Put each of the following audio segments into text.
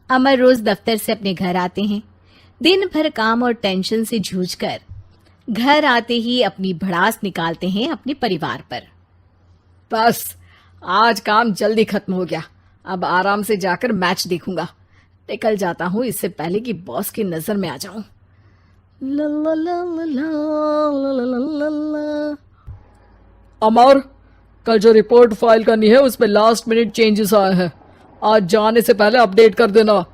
अमर रोज दफ्तर से अपने घर आते हैं। दिन भर काम और टेंशन से जूझकर घर आते ही अपनी भड़ास निकालते हैं अपने परिवार पर। बस आज काम जल्दी खत्म हो गया, अब आराम से जाकर मैच देखूंगा। निकल जाता हूँ इससे पहले कि बॉस की नजर में आ जाऊं। ला ला ला ला ला ला ला ला ला। अमर, कल जो रिपोर्ट फाइल करनी है उसमें लास्ट मिनट चेंजेस आए हैं, आज जाने से पहले अपडेट कर देना।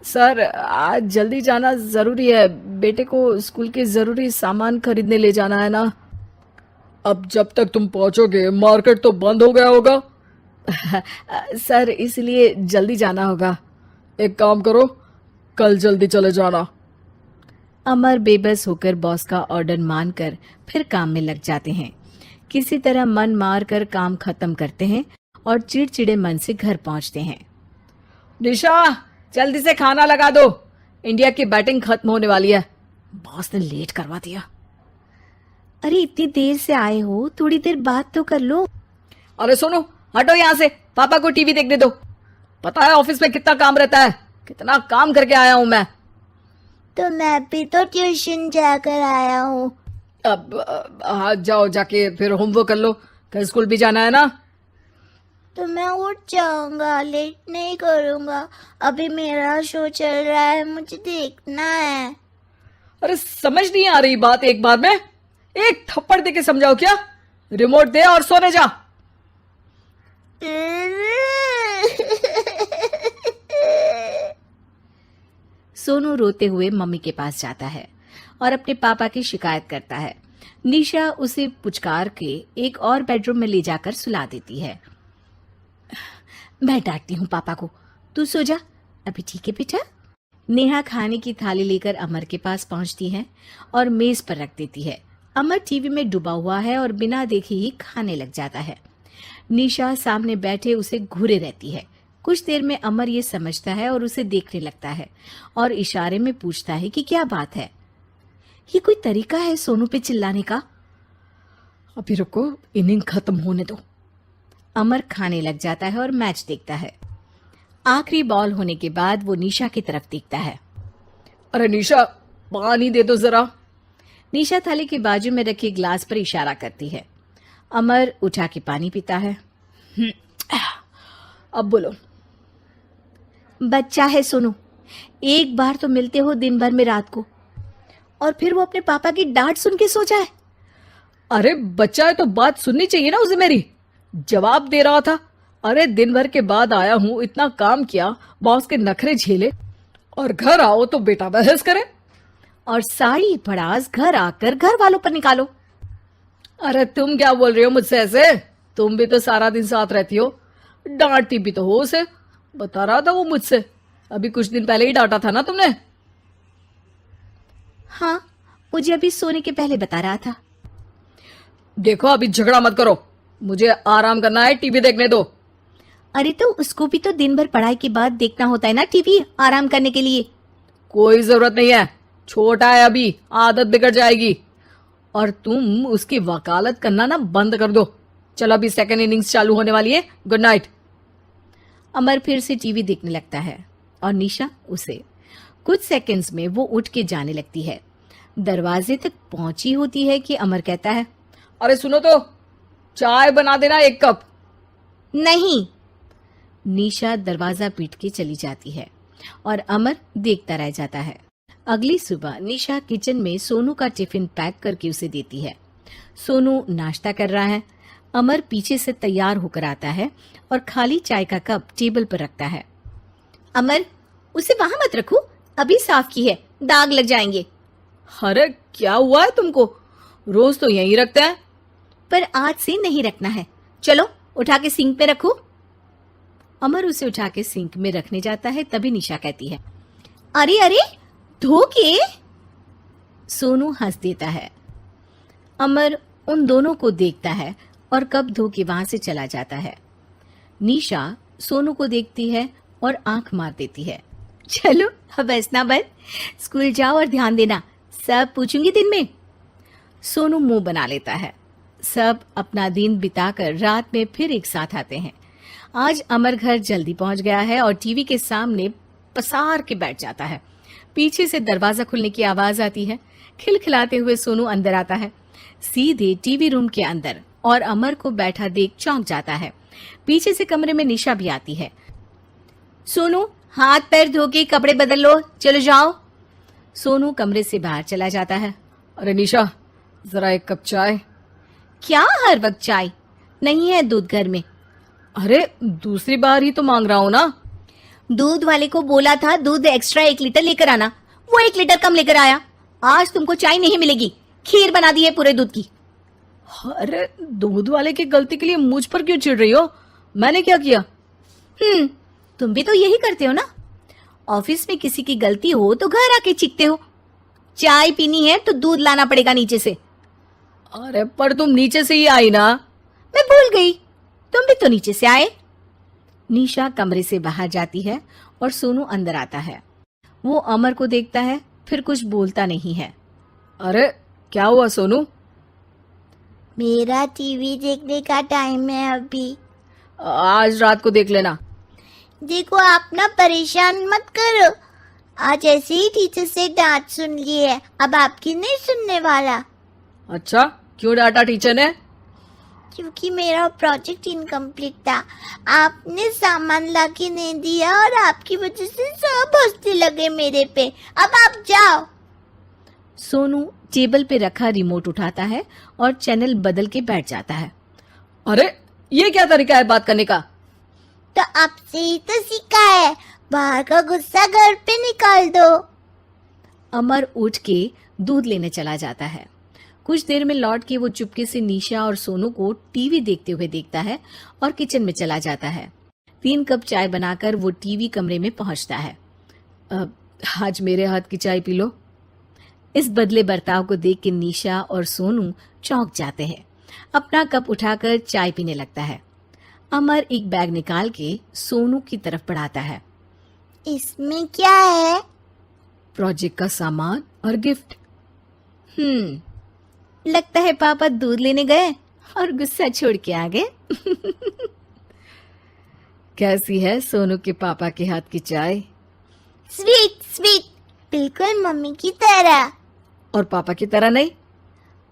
सर आज जल्दी जाना जरूरी है, बेटे को स्कूल के जरूरी सामान खरीदने ले जाना है ना। अब जब तक तुम पहुंचोगे मार्केट तो बंद हो गया होगा। सर इसलिए जल्दी जाना होगा। एक काम करो, कल जल्दी चले जाना। अमर बेबस होकर बॉस का ऑर्डर मानकर फिर काम में लग जाते हैं। किसी तरह मन मार कर काम खत्म करते हैं और चिड़चिड़े मन से घर पहुंचते हैं। निशा जल्दी से खाना लगा दो, इंडिया की बैटिंग खत्म होने वाली है। बॉस ने लेट करवा दिया। अरे इतनी देर से आए हो, थोड़ी देर बात तो कर लो। अरे सुनो, हटो यहाँ से, पापा को टीवी देखने दो। पता है ऑफिस में कितना काम रहता है, कितना काम करके आया हूँ मैं। तो मैं भी तो ट्यूशन जाकर आया हूँ। अब हाँ जाओ, जाके फिर होमवर्क कर लो, कल स्कूल भी जाना है ना। तो मैं उठ जाऊंगा, लेट नहीं करूंगा, अभी मेरा शो चल रहा है, मुझे देखना है। अरे समझ नहीं आ रही बात, एक बार में एक थप्पड़ दे के समझाओ क्या। रिमोट दे और सोने जा। सोनू रोते हुए मम्मी के पास जाता है और अपने पापा की शिकायत करता है। निशा उसे पुचकार के एक और बेडरूम में ले जाकर सुला देती है। मैं डांटती हूँ पापा को, तू सो जा अभी, ठीक है बेटा। नेहा खाने की थाली लेकर अमर के पास पहुंचती है और मेज पर रख देती है। अमर टीवी में डूबा हुआ है और बिना देखे ही खाने लग जाता है। निशा सामने बैठे उसे घूरे रहती है। कुछ देर में अमर ये समझता है और उसे देखने लगता है और इशारे में पूछता है कि क्या बात है। ये कोई तरीका है सोनू पे चिल्लाने का? अभी रुको, इनिंग खत्म होने दो। अमर खाने लग जाता है और मैच देखता है। आखिरी बॉल होने के बाद वो निशा की तरफ देखता है। अरे निशा पानी दे दो जरा। निशा थाली के बाजू में रखे ग्लास पर इशारा करती है। अमर उठा के पानी पीता है। अब बोलो। बच्चा है सोनू, एक बार तो मिलते हो दिन भर में रात को, और फिर वो अपने पापा की डांट सुन के सो जाए। अरे बच्चा है तो बात सुननी चाहिए ना उसे मेरी। जवाब दे रहा था। अरे दिन भर के बाद आया हूं, इतना काम किया, बॉस के नखरे झेले, और घर आओ तो बेटा बहस करे। और सारी भड़ास घर आकर घर वालों पर निकालो। अरे तुम क्या बोल रही हो मुझसे ऐसे? तुम भी तो सारा दिन साथ रहती हो, डांटती भी तो हो उसे। बता रहा था वो मुझसे, अभी कुछ दिन पहले ही डांटा था ना तुमने। हाँ, मुझे अभी सोने के पहले बता रहा था। देखो अभी झगड़ा मत करो, मुझे आराम करना है, टीवी देखने दो। अरे तो उसको भी तो दिन भर पढ़ाई के बाद देखना होता है ना टीवी, आराम करने के लिए। कोई जरूरत नहीं है, छोटा है अभी, आदत बिगड़ जाएगी। और तुम उसकी वकालत करना ना बंद कर दो। चलो अभी सेकंड इनिंग्स चालू होने वाली है, गुड नाइट। अमर फिर से टीवी देखने लगता है और निशा उसे। कुछ सेकंड्स में वो उठ के जाने लगती है। दरवाजे तक पहुंची होती है कि अमर कहता है, अरे सुनो तो, चाय बना देना 1 कप। नहीं। निशा दरवाजा पीट के चली जाती है और अमर देखता रह जाता है। अगली सुबह निशा किचन में सोनू का टिफिन पैक करके उसे देती है। सोनू नाश्ता कर रहा है। अमर पीछे से तैयार होकर आता है और खाली चाय का कप टेबल पर रखता है। अमर, उसे वहां मत रखो, अभी साफ की है, दाग लग जाएंगे। अरे क्या हुआ है तुमको, रोज तो यहीं रखते हैं। पर आज से नहीं रखना है, चलो उठा के सिंक पे रखो। अमर उसे उठा के सिंक में रखने जाता है, तभी निशा कहती है, अरे अरे धो के। सोनू हंस देता है। अमर उन दोनों को देखता है और कप धो के वहां से चला जाता है। निशा सोनू को देखती है और आंख मार देती है। चलो अब हंसना बंद, स्कूल जाओ और ध्यान देना, सब पूछूंगी दिन में। सोनू मुंह बना लेता है। सब अपना दिन बिताकर रात में फिर एक साथ आते हैं। आज अमर घर जल्दी पहुंच गया है और टीवी के सामने पसार के बैठ जाता है। पीछे से दरवाजा खुलने की आवाज आती है। खिलखिलाते हुए सोनू अंदर आता है, सीधे टीवी रूम के अंदर, और अमर को बैठा देख चौंक जाता है। पीछे से कमरे में निशा भी आती है। सोनू, हाथ पैर धो के कपड़े बदल लो, चलो जाओ। सोनू कमरे से बाहर चला जाता है। अरे निशा, जरा एक कप चाय। क्या हर वक्त चाय? नहीं है दूध घर में। अरे दूसरी बार ही तो मांग रहा हूं ना। दूध वाले को बोला था दूध एक्स्ट्रा 1 लीटर लेकर आना, वो 1 लीटर कम लेकर आया। आज तुमको चाय नहीं मिलेगी, खीर बना दी है पूरे दूध की। अरे दूध वाले की गलती के लिए मुझ पर क्यों चिढ़ रही हो? मैंने क्या किया? तुम भी तो यही करते हो ना। ऑफिस में किसी की गलती हो तो घर आके चीखते हो। चाय पीनी है तो दूध लाना पड़ेगा नीचे से। अरे पर तुम नीचे से ही आई ना। मैं भूल गई, तुम भी तो नीचे से आए। निशा कमरे से बाहर जाती है और सोनू अंदर आता है। वो अमर को देखता है, फिर कुछ बोलता नहीं है। अरे क्या हुआ सोनू? मेरा टीवी देखने का टाइम है अभी। आज रात को देख लेना। देखो आप ना परेशान मत करो। आज ऐसे ही टीचर से डांट सुन ली है, अब आपकी नहीं सुनने वाला। अच्छा, क्यों डांटा टीचर ने? क्योंकि मेरा प्रोजेक्ट इनकम्प्लीट था। आपने सामान ला के नहीं दिया और आपकी वजह से सब हंसने लगे मेरे पे। अब आप जाओ। सोनू टेबल पे रखा रिमोट उठाता है और चैनल बदल के बैठ जाता है। अरे ये क्या तरीका है बात करने का? तो आपसे ही तो सीखा है, बाहर का गुस्सा घर पे निकाल दो। अमर उठ के दूध लेने चला जाता है। कुछ देर में लौट के वो चुपके से निशा और सोनू को टीवी देखते हुए देखता है और किचन में चला जाता है। 3 कप चाय बनाकर वो टीवी कमरे में पहुंचता है। आज मेरे हाथ की चाय पी लो। इस बदले बर्ताव को देख के निशा और सोनू चौंक जाते हैं। अपना कप उठाकर चाय पीने लगता है। अमर एक बैग निकाल के सोनू की तरफ बढ़ाता है। इसमें क्या है? प्रोजेक्ट का सामान और गिफ्ट। लगता है पापा दूध लेने गए और गुस्सा छोड़ के आ गए। कैसी है सोनू के पापा के हाथ की चाय? स्वीट स्वीट, बिल्कुल मम्मी की तरह। और पापा की तरह नहीं?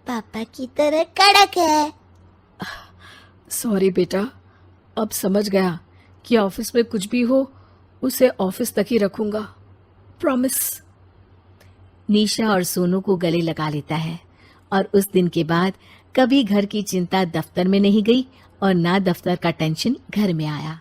पापा की तरह कड़क है। सॉरी बेटा, अब समझ गया कि ऑफिस में कुछ भी हो उसे ऑफिस तक ही रखूंगा, प्रॉमिस। निशा और सोनू को गले लगा लेता है और उस दिन के बाद कभी घर की चिंता दफ्तर में नहीं गई और ना दफ्तर का टेंशन घर में आया।